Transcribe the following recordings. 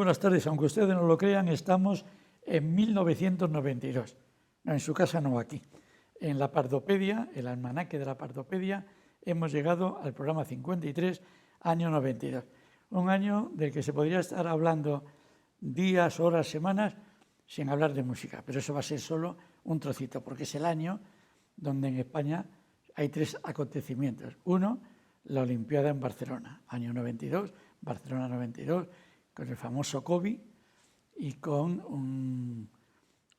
buenas tardes. Aunque ustedes no lo crean, estamos en 1992. No, en su casa no, aquí. En la Pardopedia, el almanaque de la Pardopedia, hemos llegado al programa 53, año 92. Un año del que se podría estar hablando días, horas, semanas, sin hablar de música. Pero eso va a ser solo un trocito, porque es el año donde en España hay tres acontecimientos. Uno, la Olimpiada en Barcelona, año 92, Barcelona 92, con el famoso COVID y con un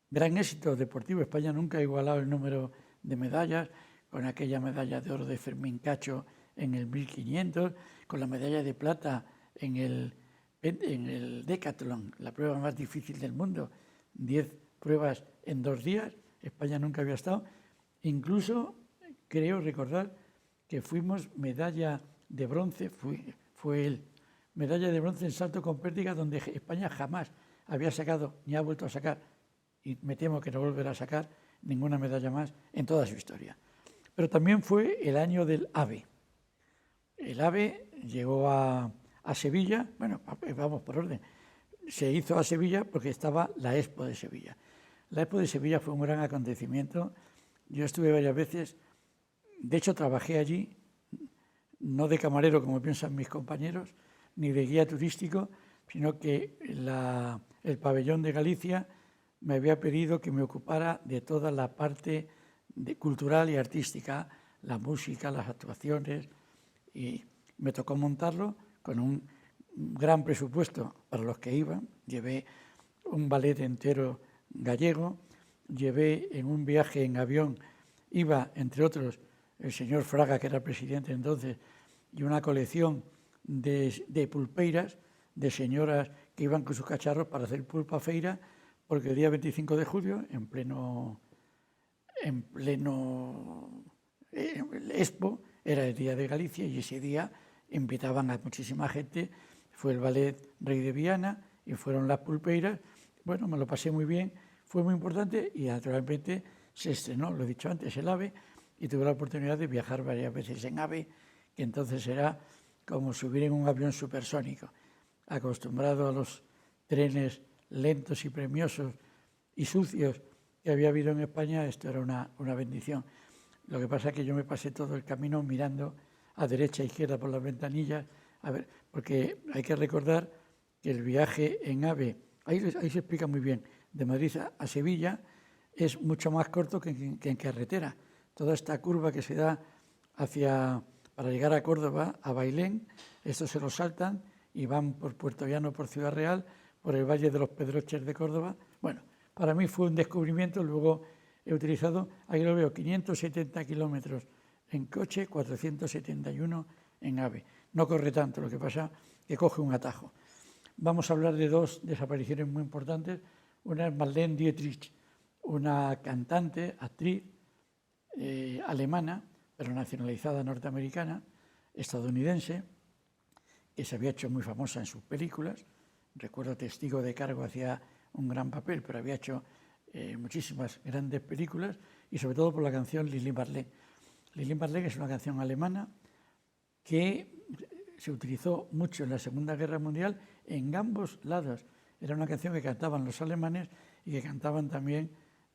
gran éxito deportivo. España nunca ha igualado el número de medallas, con aquella medalla de oro de Fermín Cacho en el 1500, con la medalla de plata en el Décathlon, la prueba más difícil del mundo, 10 pruebas en 2 días. España nunca había estado. Incluso creo recordar que fuimos medalla de bronce, fue él, medalla de bronce en salto con pértiga, donde España jamás había sacado, ni ha vuelto a sacar, y me temo que no volverá a sacar ninguna medalla más en toda su historia. Pero también fue el año del AVE. El AVE llegó a Sevilla, bueno, vamos por orden, se hizo a Sevilla porque estaba la Expo de Sevilla. La Expo de Sevilla fue un gran acontecimiento. Yo estuve varias veces, de hecho trabajé allí, no de camarero como piensan mis compañeros, ni de guía turístico, sino que el pabellón de Galicia me había pedido que me ocupara de toda la parte cultural y artística, la música, las actuaciones, y me tocó montarlo con un gran presupuesto para los que iban. Llevé un ballet entero gallego, llevé en un viaje en avión, iba entre otros el señor Fraga, que era presidente entonces, y una colección de pulpeiras, de señoras que iban con sus cacharros para hacer pulpa feira, porque el día 25 de julio, en pleno Expo, era el Día de Galicia, y ese día invitaban a muchísima gente. Fue el ballet Rey de Viana y fueron las pulpeiras. Bueno, me lo pasé muy bien, fue muy importante, y naturalmente se estrenó, lo he dicho antes, el AVE, y tuve la oportunidad de viajar varias veces en AVE, que entonces era como subir en un avión supersónico. Acostumbrado a los trenes lentos y premiosos y sucios que había habido en España, esto era una bendición. Lo que pasa es que yo me pasé todo el camino mirando a derecha e izquierda por las ventanillas, a ver, porque hay que recordar que el viaje en AVE, ahí se explica muy bien, de Madrid a Sevilla es mucho más corto que en carretera. Toda esta curva que se da para llegar a Córdoba, a Bailén, esto se lo saltan y van por Puerto Llano, por Ciudad Real, por el Valle de los Pedroches de Córdoba. Bueno, para mí fue un descubrimiento. Luego he utilizado, ahí lo veo, 570 kilómetros en coche, 471 en AVE. No corre tanto, lo que pasa que coge un atajo. Vamos a hablar de dos desapariciones muy importantes. Una es Marlene Dietrich, una cantante, actriz alemana, pero nacionalizada norteamericana, estadounidense, que se había hecho muy famosa en sus películas. Recuerdo Testigo de Cargo, hacía un gran papel, pero había hecho muchísimas grandes películas, y sobre todo por la canción Lili Marlene. Lili Marlene es una canción alemana que se utilizó mucho en la Segunda Guerra Mundial en ambos lados. Era una canción que cantaban los alemanes y que cantaban también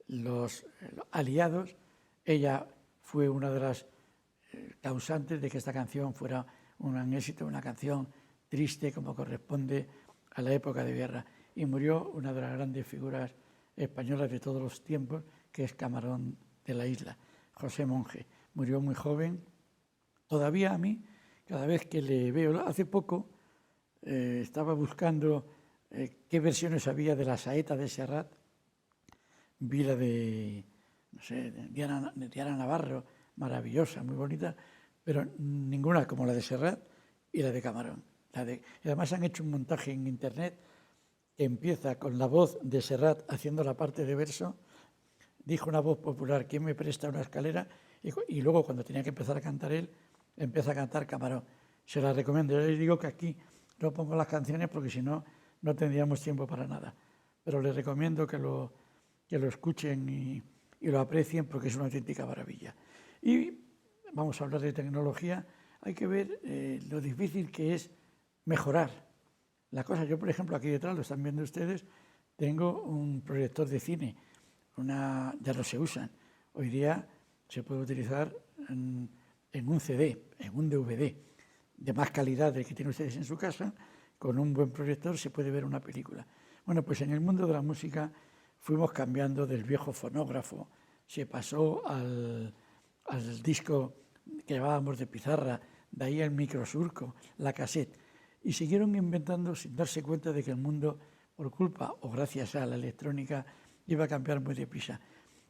los aliados. Ella fue una de las causantes de que esta canción fuera un gran éxito, una canción triste como corresponde a la época de guerra. Y murió una de las grandes figuras españolas de todos los tiempos, que es Camarón de la Isla, José Monge. Murió muy joven. Todavía a mí, cada vez que le veo, hace poco estaba buscando qué versiones había de la saeta de Serrat. Vi la de, no sé, de Diana Navarro, maravillosa, muy bonita, pero ninguna como la de Serrat y la de Camarón. Y además han hecho un montaje en internet que empieza con la voz de Serrat haciendo la parte de verso. Dijo una voz popular: ¿quién me presta una escalera? Y luego, cuando tenía que empezar a cantar él, empieza a cantar Camarón. Se la recomiendo. Yo les digo que aquí no pongo las canciones porque si no, no tendríamos tiempo para nada. Pero les recomiendo que lo escuchen y lo aprecien, porque es una auténtica maravilla. Y vamos a hablar de tecnología. Hay que ver lo difícil que es mejorar la cosa. Yo, por ejemplo, aquí detrás, lo están viendo ustedes, tengo un proyector de cine, ya no se usan. Hoy día se puede utilizar en un CD, en un DVD, de más calidad del que tienen ustedes en su casa. Con un buen proyector se puede ver una película. Bueno, pues en el mundo de la música fuimos cambiando del viejo fonógrafo, se pasó al disco que llevábamos de pizarra, de ahí el microsurco, la cassette, y siguieron inventando sin darse cuenta de que el mundo, por culpa o gracias a la electrónica, iba a cambiar muy deprisa.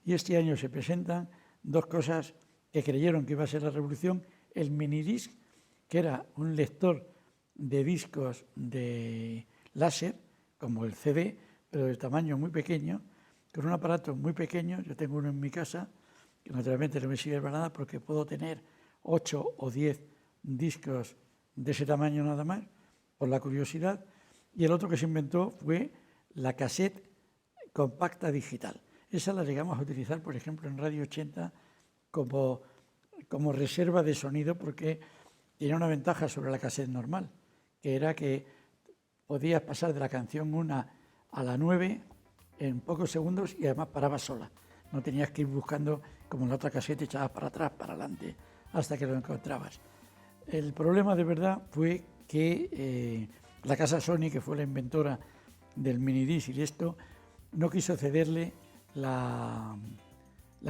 Y este año se presentan dos cosas que creyeron que iba a ser la revolución: el minidisc, que era un lector de discos de láser, como el CD, pero de tamaño muy pequeño, con un aparato muy pequeño. Yo tengo uno en mi casa, que naturalmente no me sirve para nada porque puedo tener 8 o 10 discos de ese tamaño nada más, por la curiosidad. Y el otro que se inventó fue la cassette compacta digital. Esa la llegamos a utilizar, por ejemplo, en Radio 80 como reserva de sonido, porque tenía una ventaja sobre la cassette normal, que era que podías pasar de la canción 1 a la 9 en pocos segundos y además paraba sola. No tenías que ir buscando como en la otra cassette, echabas para atrás, para adelante, hasta que lo encontrabas. El problema de verdad fue que la casa Sony, que fue la inventora del minidisc y de esto, no quiso cederle la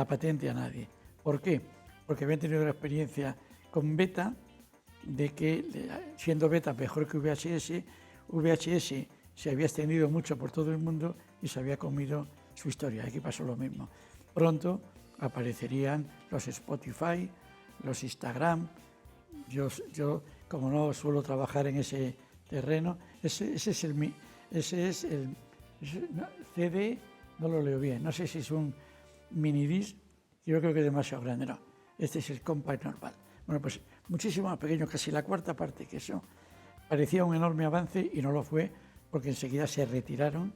patente a nadie. ¿Por qué? Porque habían tenido la experiencia con Beta, de que siendo Beta mejor que VHS, VHS se había extendido mucho por todo el mundo y se había comido su historia. Aquí pasó lo mismo. Pronto aparecerían los Spotify, los Instagram. Yo como no suelo trabajar en ese terreno, ese es el CD, no lo leo bien, no sé si es un minidisc, yo creo que es demasiado grande, no. Este es el compact normal. Bueno, pues muchísimo más pequeño, casi la cuarta parte que eso. Parecía un enorme avance y no lo fue, porque enseguida se retiraron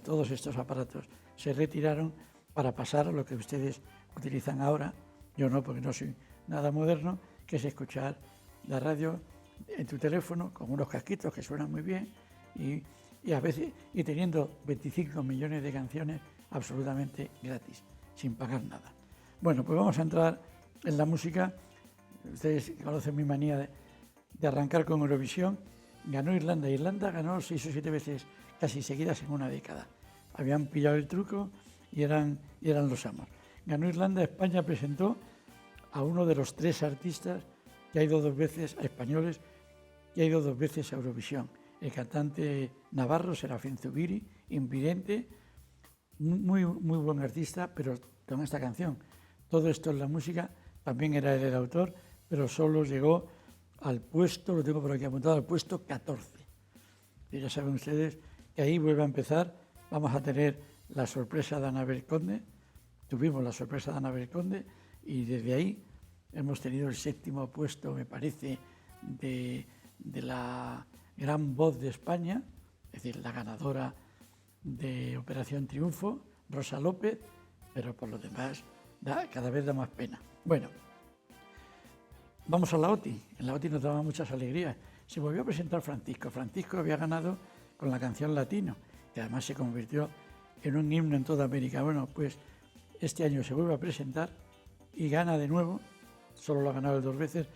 todos estos aparatos. Se retiraron para pasar a lo que ustedes utilizan ahora. Yo no, porque no soy nada moderno, que es escuchar la radio en tu teléfono con unos casquitos que suenan muy bien y a veces y teniendo 25 millones de canciones absolutamente gratis, sin pagar nada. Bueno, pues vamos a entrar en la música. Ustedes conocen mi manía de arrancar con Eurovisión. Ganó Irlanda. Irlanda ganó 6 o 7 veces casi seguidas en una década. Habían pillado el truco y eran los amos. Ganó Irlanda. España presentó a uno de los 3 artistas que ha ido 2 veces, a españoles, que ha ido 2 veces a Eurovisión. El cantante navarro, Serafín Zubiri, invidente, muy buen artista, pero con esta canción. Todo esto en la música, también era él el autor, pero solo llegó al puesto, lo tengo por aquí apuntado, al puesto 14. Y ya saben ustedes que ahí vuelve a empezar. Vamos a tener la sorpresa de Anabel Conde. Tuvimos la sorpresa de Anabel Conde y desde ahí hemos tenido el 7º puesto, me parece, de la gran voz de España, es decir, la ganadora de Operación Triunfo, Rosa López, pero por lo demás cada vez da más pena. Bueno, vamos a la OTI. En la OTI nos daba muchas alegrías. Se volvió a presentar Francisco. Francisco había ganado con la canción Latino, que además se convirtió en un himno en toda América. Bueno, pues este año se vuelve a presentar y gana de nuevo, solo lo ha ganado 2 veces,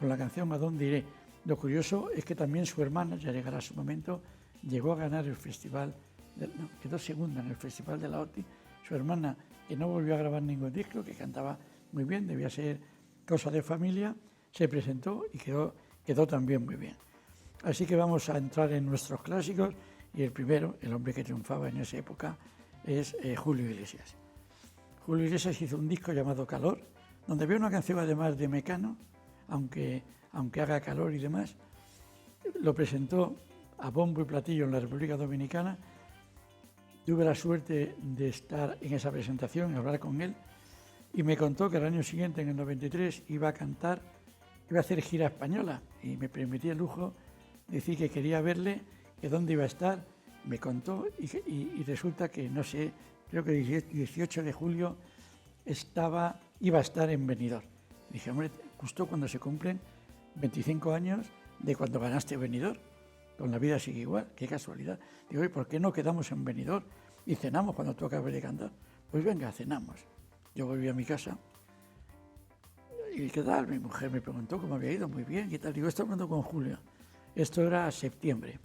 con la canción ¿A dónde iré? Lo curioso es que también su hermana, ya llegará su momento, llegó a ganar el festival, quedó segunda en el festival de la OTI. Su hermana, que no volvió a grabar ningún disco, que cantaba muy bien, debía ser cosa de familia, se presentó y quedó también muy bien. Así que vamos a entrar en nuestros clásicos y el primero, el hombre que triunfaba en esa época, es Julio Iglesias. Julio Iglesias hizo un disco llamado Calor, donde había una canción además de Mecano, aunque haga calor y demás. Lo presentó a bombo y platillo en la República Dominicana. Tuve la suerte de estar en esa presentación y hablar con él, y me contó que el año siguiente, en el 93, iba a hacer gira española, y me permití el lujo de decir que quería verle, que dónde iba a estar. Me contó y resulta que, no sé, creo que el 18 de julio iba a estar en Benidorm. Dije, hombre, justo cuando se cumplen 25 años de cuando ganaste Benidorm. con La vida sigue igual, qué casualidad. Digo, ¿y por qué no quedamos en Benidorm y cenamos cuando tú acabes de cantar? Pues venga, cenamos. Yo volví a mi casa y ¿qué tal? Mi mujer me preguntó cómo había ido, muy bien, ¿qué tal? Digo, estoy hablando con Julio. Esto era septiembre.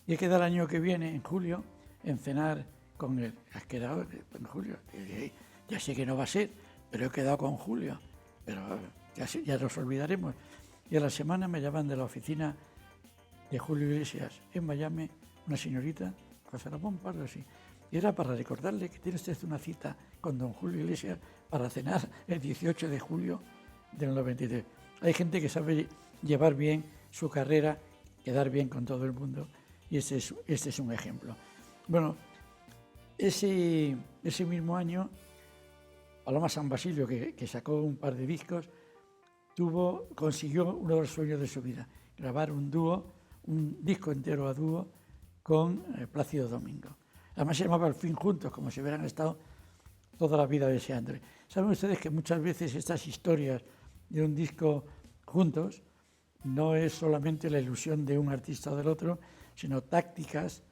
Y he quedado el año que viene, en julio, en cenar con él. ¿Has quedado en julio? Y dije, ya sé que no va a ser, pero he quedado con Julio. Pero ya nos olvidaremos. Y a la semana me llaman de la oficina de Julio Iglesias en Miami, una señorita, José Ramón Pardo, sí. Y era para recordarle que tiene usted una cita con don Julio Iglesias para cenar el 18 de julio del 93. Hay gente que sabe llevar bien su carrera, quedar bien con todo el mundo, y este es un ejemplo. Bueno, ese mismo año, Paloma San Basilio, que sacó un par de discos, consiguió uno de los sueños de su vida, grabar un disco entero a dúo con Plácido Domingo. Además se llamaba Al fin juntos, como si hubieran estado toda la vida deseándole. Saben ustedes que muchas veces estas historias de un disco juntos no es solamente la ilusión de un artista o del otro, sino tácticas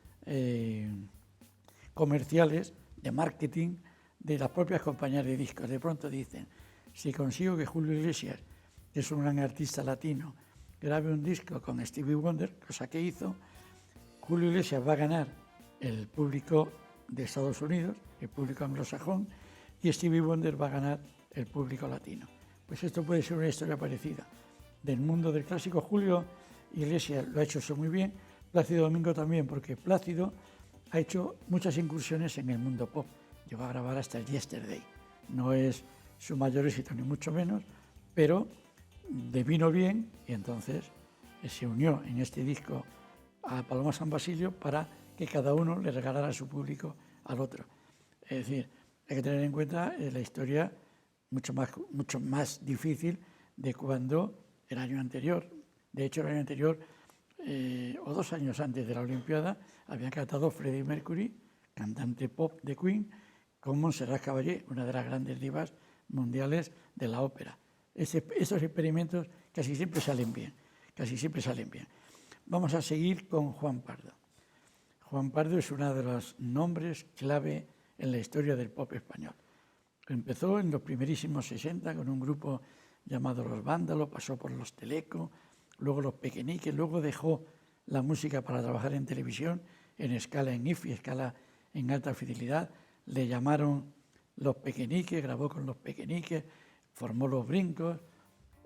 comerciales, de marketing, de las propias compañías de discos. De pronto dicen, si consigo que Julio Iglesias, que es un gran artista latino, grabe un disco con Stevie Wonder, cosa que hizo, Julio Iglesias va a ganar el público de Estados Unidos, el público anglosajón, y Stevie Wonder va a ganar el público latino. Pues esto puede ser una historia parecida. Del mundo del clásico, Julio Iglesias lo ha hecho eso muy bien, Plácido Domingo también, porque Plácido ha hecho muchas incursiones en el mundo pop. Llegó a grabar hasta el Yesterday. No es su mayor éxito, ni mucho menos, pero devino bien y entonces se unió en este disco a Paloma San Basilio para que cada uno le regalara a su público al otro. Es decir, hay que tener en cuenta la historia mucho más difícil de cuando el año anterior. De hecho, el año anterior, o 2 años antes de la Olimpiada, había cantado Freddie Mercury, cantante pop de Queen, con Montserrat Caballé, una de las grandes divas mundiales de la ópera. Estos experimentos casi siempre salen bien, Vamos a seguir con Juan Pardo. Juan Pardo es uno de los nombres clave en la historia del pop español. Empezó en los primerísimos 60 con un grupo llamado Los Vándalos, pasó por los Teleco, luego los Pequeñiques, luego dejó la música para trabajar en televisión, en escala en IFI, escala en alta fidelidad. Le llamaron Los Pequeñiques, grabó con los Pequeñiques, formó Los Brincos,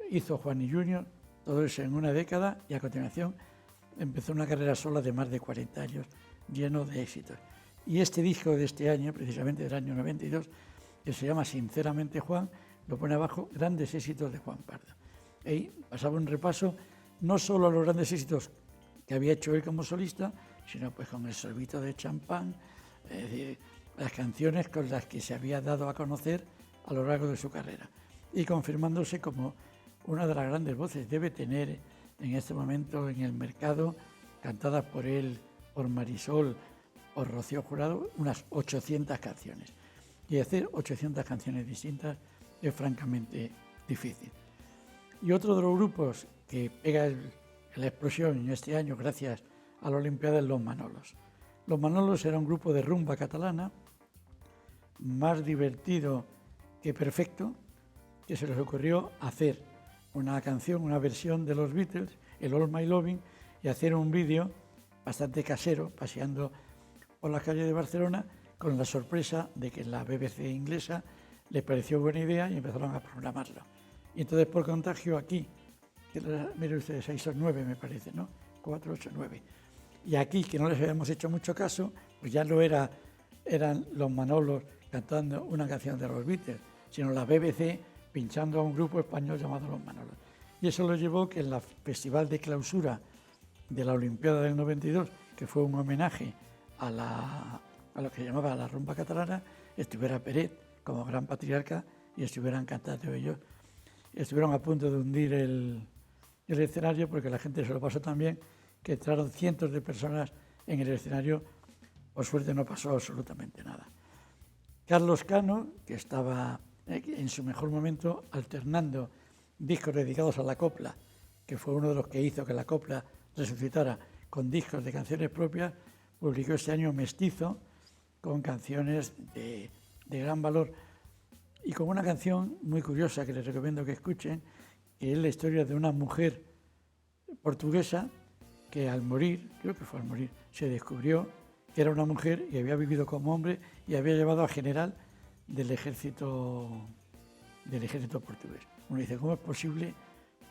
hizo Juan Junior, todo eso en una década, y a continuación empezó una carrera sola de más de 40 años, lleno de éxitos. Y este disco de este año, precisamente del año 92, que se llama Sinceramente Juan, lo pone abajo, grandes éxitos de Juan Pardo. Ahí pasaba un repaso no solo a los grandes éxitos que había hecho él como solista, sino pues con El sorbito de champán, es decir, las canciones con las que se había dado a conocer a lo largo de su carrera, y confirmándose como una de las grandes voces. Debe tener en este momento en el mercado, cantadas por él, por Marisol, por Rocío Jurado, unas 800 canciones. Y hacer 800 canciones distintas es francamente difícil. Y otro de los grupos que pega la explosión en este año gracias a la Olimpiada es Los Manolos. Los Manolos era un grupo de rumba catalana, más divertido que perfecto, que se les ocurrió hacer una canción, una versión de los Beatles, el All My Loving, y hacer un vídeo bastante casero, paseando por las calles de Barcelona, con la sorpresa de que la BBC inglesa les pareció buena idea y empezaron a programarlo. Y entonces, por contagio, aquí, miren ustedes, 6 o 9 me parece, ¿no? 4, 8, 9. Y aquí, que no les habíamos hecho mucho caso, pues ya no eran los Manolos cantando una canción de los Beatles, sino la BBC pinchando a un grupo español llamado Los Manolos. Y eso lo llevó que en el festival de clausura de la Olimpiada del 92, que fue un homenaje a lo que se llamaba la rumba catalana, estuviera Peret como gran patriarca y estuvieran cantando ellos. Estuvieron a punto de hundir el escenario, porque la gente se lo pasó tan bien que entraron cientos de personas en el escenario. Por suerte no pasó absolutamente nada. Carlos Cano, que estaba en su mejor momento alternando discos dedicados a la copla, que fue uno de los que hizo que la copla resucitara, con discos de canciones propias, publicó este año Mestizo, con canciones de gran valor y con una canción muy curiosa que les recomiendo que escuchen, que es la historia de una mujer portuguesa que al morir, creo que fue al morir, se descubrió que era una mujer y había vivido como hombre y había llevado a general del ejército portugués. Uno dice, ¿cómo es posible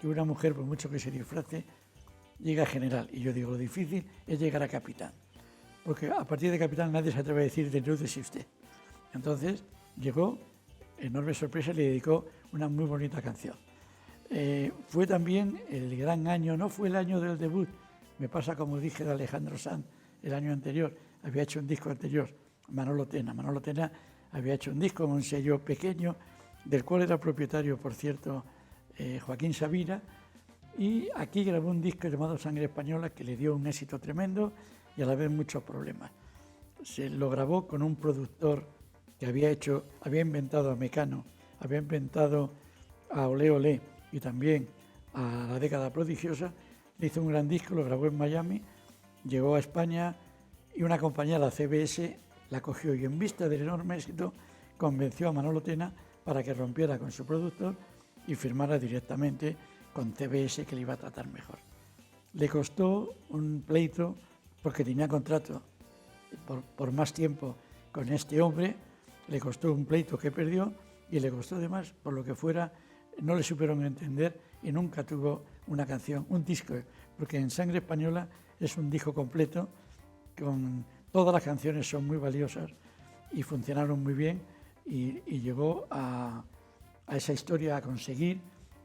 que una mujer, por mucho que se disfrace, llegue a general? Y yo digo, lo difícil es llegar a capitán, porque a partir de capitán nadie se atreve a decir, denúnciese usted. Entonces llegó, enorme sorpresa, le dedicó una muy bonita canción. Fue también el gran año, no fue el año del debut, me pasa como dije de Alejandro Sanz el año anterior, había hecho un disco anterior, Manolo Tena había hecho un disco en un sello pequeño, del cual era propietario, por cierto, Joaquín Sabina, y aquí grabó un disco llamado Sangre Española que le dio un éxito tremendo y a la vez muchos problemas. Se lo grabó con un productor que había inventado a Mecano, había inventado a Olé Olé y también a La Década Prodigiosa. Le hizo un gran disco, lo grabó en Miami, llegó a España y una compañía, la CBS, la cogió y en vista del enorme éxito convenció a Manolo Tena para que rompiera con su productor y firmara directamente con CBS, que le iba a tratar mejor. Le costó un pleito porque tenía contrato por más tiempo con este hombre, le costó un pleito que perdió y le costó además, por lo que fuera, no le supieron entender y nunca tuvo una canción, un disco, porque en Sangre Española es un disco completo, con todas las canciones son muy valiosas y funcionaron muy bien y llegó a esa historia, a conseguir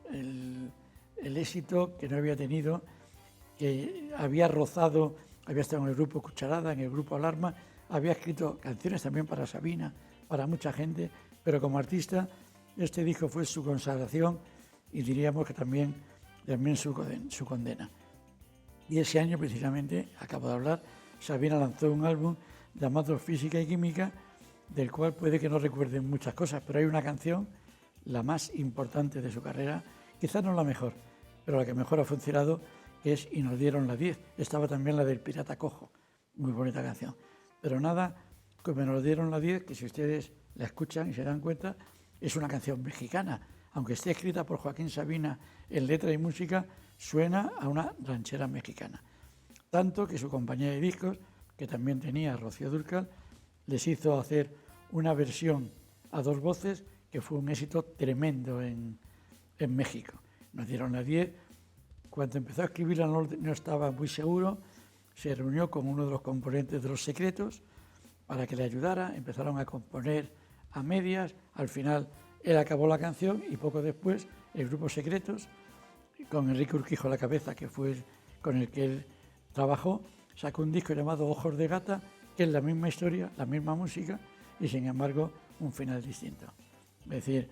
el éxito que no había tenido, que había rozado, había estado en el grupo Cucharada, en el grupo Alarma, había escrito canciones también para Sabina, para mucha gente, pero como artista este disco fue su consagración y diríamos que también su condena. Y ese año precisamente, acabo de hablar, Sabina lanzó un álbum llamado Física y Química, del cual puede que no recuerden muchas cosas, pero hay una canción, la más importante de su carrera, quizás no la mejor, pero la que mejor ha funcionado, que es Y nos dieron la 10. Estaba también la del Pirata Cojo, muy bonita canción. Pero nada, como nos dieron la 10, que si ustedes la escuchan y se dan cuenta, es una canción mexicana. Aunque esté escrita por Joaquín Sabina en letra y música, suena a una ranchera mexicana. Tanto que su compañía de discos, que también tenía Rocío Dúrcal, les hizo hacer una versión a dos voces que fue un éxito tremendo en México. Nos dieron la 10. Cuando empezó a escribirla no estaba muy seguro, se reunió con uno de los componentes de Los Secretos para que le ayudara, empezaron a componer a medias, al final él acabó la canción y poco después el grupo Secretos, con Enrique Urquijo a la cabeza, que fue con el que él trabajó, sacó un disco llamado Ojos de Gata, que es la misma historia, la misma música y sin embargo un final distinto. Es decir,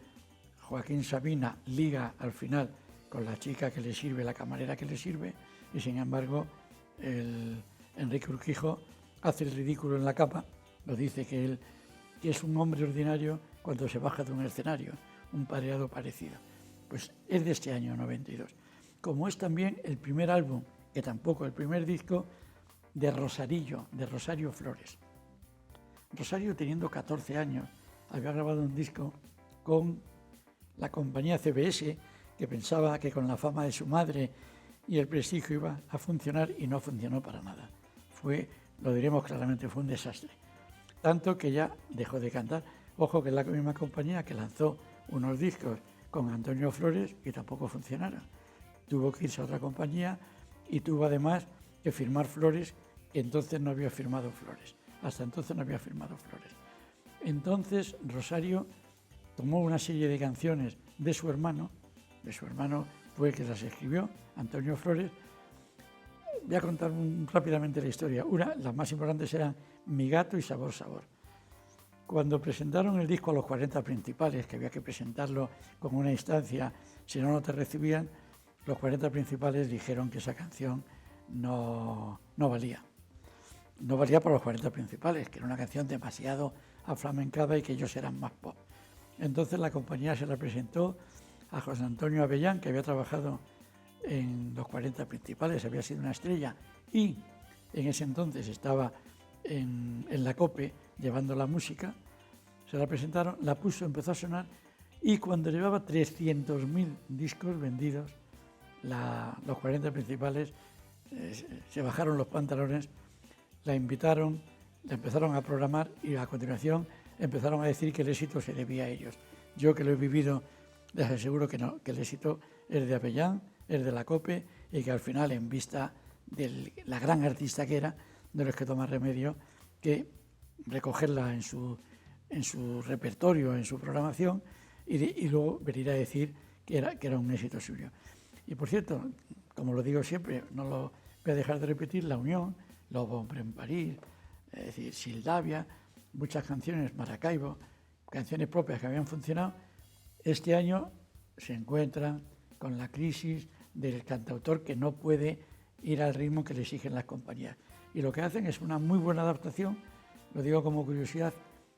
Joaquín Sabina liga al final con la chica que le sirve, la camarera que le sirve, y sin embargo Enrique Urquijo hace el ridículo en la cama, lo dice que él es un hombre ordinario cuando se baja de un escenario, un pareado parecido. Pues es de este año 92. Como es también el primer álbum, que tampoco el primer disco, de Rosario Flores. Rosario, teniendo 14 años, había grabado un disco con la compañía CBS, que pensaba que con la fama de su madre y el prestigio iba a funcionar y no funcionó para nada. Lo diremos claramente, fue un desastre. Tanto que ya dejó de cantar. Ojo que es la misma compañía que lanzó unos discos con Antonio Flores y tampoco funcionaron. Tuvo que irse a otra compañía y tuvo además que firmar Flores, que entonces no había firmado Flores. Hasta entonces no había firmado Flores. Entonces Rosario tomó una serie de canciones de su hermano fue el que las escribió, Antonio Flores. Voy a contar rápidamente la historia. Las más importantes eran Mi gato y Sabor Sabor. Cuando presentaron el disco a los 40 principales, que había que presentarlo con una instancia, si no, no te recibían, los 40 principales dijeron que esa canción no valía. No valía para los 40 principales, que era una canción demasiado aflamencada y que ellos eran más pop. Entonces la compañía se la presentó a José Antonio Avellán, que había trabajado en los 40 principales, había sido una estrella y en ese entonces estaba en la COPE llevando la música. Se la presentaron, la puso, empezó a sonar y cuando llevaba 300.000 discos vendidos, los 40 principales se bajaron los pantalones, la invitaron, la empezaron a programar y a continuación empezaron a decir que el éxito se debía a ellos. Yo, que lo he vivido, les aseguro que no, que el éxito es de Avellán, es de la COPE y que al final, en vista de la gran artista que era, no les quedó más remedio que recogerla en su repertorio, en su programación y luego venir a decir que era un éxito suyo. Y por cierto, como lo digo siempre, no lo voy a dejar de repetir, La Unión, Lobo Hombre en París, es decir, Sildavia, muchas canciones, Maracaibo, canciones propias que habían funcionado, este año se encuentran con la crisis del cantautor que no puede ir al ritmo que le exigen las compañías. Y lo que hacen es una muy buena adaptación, lo digo como curiosidad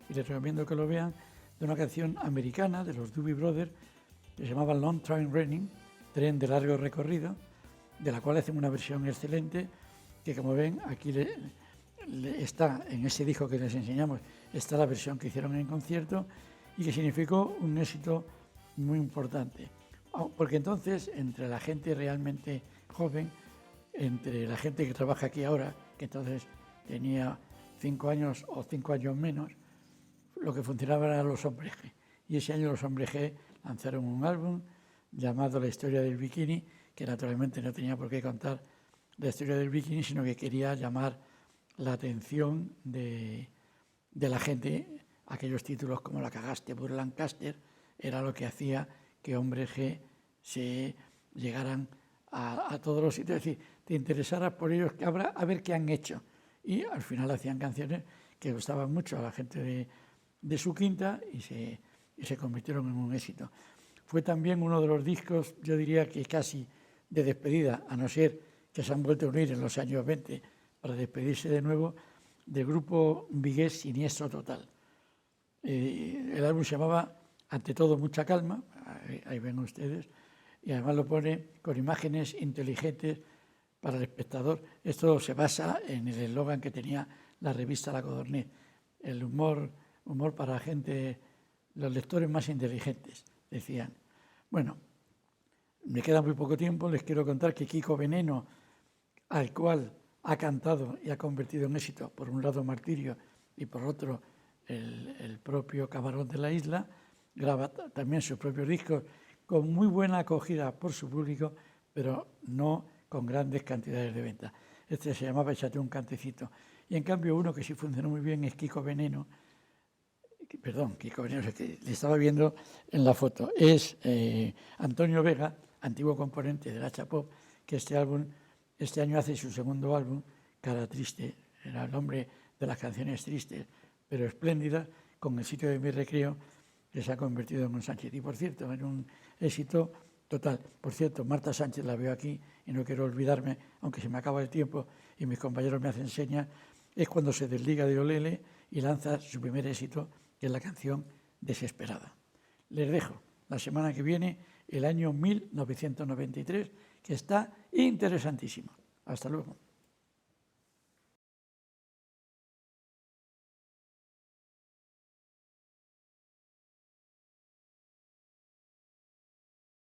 y les recomiendo que lo vean, de una canción americana de los Doobie Brothers que se llamaba Long Train Running, tren de largo recorrido, de la cual hacen una versión excelente que, como ven, aquí está en ese disco que les enseñamos, está la versión que hicieron en concierto y que significó un éxito muy importante. Porque entonces, entre la gente realmente joven, entre la gente que trabaja aquí ahora, que entonces tenía 5 años o 5 años menos, lo que funcionaba eran los Hombres G. Y ese año los Hombres G lanzaron un álbum llamado La Historia del Bikini, que naturalmente no tenía por qué contar la historia del bikini, sino que quería llamar la atención de la gente. Aquellos títulos como La cagaste por Lancaster era lo que hacía que Hombres G se llegaran a todos los sitios, es decir, te interesaras por ellos, que habrá a ver qué han hecho. Y al final hacían canciones que gustaban mucho a la gente de su quinta y se convirtieron en un éxito. Fue también uno de los discos, yo diría que casi de despedida, a no ser que se han vuelto a unir en los años 20 para despedirse de nuevo, del grupo vigués Siniestro Total. El álbum se llamaba Ante todo, mucha calma, ahí ven ustedes, y además lo pone con imágenes inteligentes para el espectador. Esto se basa en el eslogan que tenía la revista La Codorniz, el humor para gente, los lectores más inteligentes, decían. Bueno, me queda muy poco tiempo, les quiero contar que Kiko Veneno, al cual ha cantado y ha convertido en éxito, por un lado Martirio y por otro el propio Camarón de la Isla, graba también sus propios discos con muy buena acogida por su público, pero no con grandes cantidades de venta. Este se llamaba Échate un cantecito. Y en cambio uno que sí funcionó muy bien es Kiko Veneno, Kiko Veneno, que le estaba viendo en la foto, es Antonio Vega, antiguo componente de la Chapop, que este año hace su segundo álbum, Cara Triste, era el nombre de las canciones tristes, pero espléndidas, con El sitio de mi recreo, que se ha convertido en un Sánchez. Y por cierto, en un éxito total. Por cierto, Marta Sánchez la veo aquí y no quiero olvidarme, aunque se me acaba el tiempo y mis compañeros me hacen señas, es cuando se desliga de Olele y lanza su primer éxito, que es la canción Desesperada. Les dejo la semana que viene el año 1993, que está interesantísimo. Hasta luego.